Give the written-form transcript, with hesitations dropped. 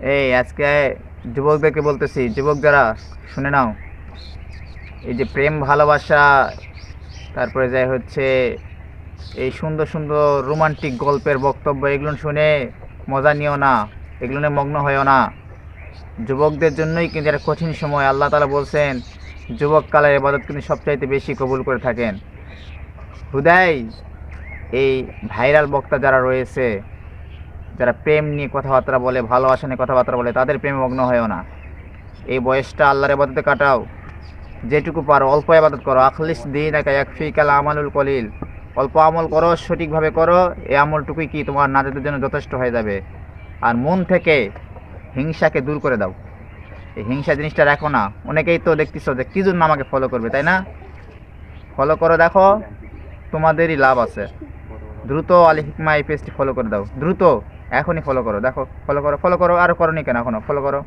এই আজকে যুবকদেরকে বলতেছি, যুবক যারা শুনে নাও। এই যে প্রেম ভালোবাসা, তারপরে যাই হচ্ছে এই সুন্দর সুন্দর রোমান্টিক গল্পের বক্তব্য, এগুলো শুনে মজা নিও না, এগুলো নিয়ে মগ্ন হয়েও না। যুবকদের জন্যই কিন্তু একটা কঠিন সময়। আল্লাহ তাআলা বলছেন যুবককালের ইবাদত কিন্তু সবচাইতে বেশি কবুল করে থাকেন। হুদাই এই ভাইরাল বক্তা যারা রয়েছে, যারা প্রেম নিয়ে কথাবার্তা বলে, ভালোবাসা নিয়ে কথাবার্তা বলে, তাদের প্রেমে মগ্ন হয়েও না। এই বয়সটা আল্লাহর ইবাদতে কাটাও, যেটুকু পারো অল্প ইবাদত করো। আখলিস দীনাকা ইয়াকফিকাল আমালুল কলিল। অল্প আমল করো, সঠিকভাবে করো, এই আমলটুকুই কি তোমার নাজাতের জন্য যথেষ্ট হয়ে যাবে। আর মন থেকে হিংসাকে দূর করে দাও। এই হিংসা জিনিসটা রাখো না। অনেকেই তো দেখতেছো যে কি জন্য আমাকে ফলো করবে, তাই না? ফলো করো, দেখো তোমাদেরই লাভ আছে। দ্রুত আল হিকমা এই পেজটি ফলো করে দাও, দ্রুত এখনই ফলো করো। দেখো, ফলো করো, ফলো করো, আর করো নি কেন এখনো? ফলো করো।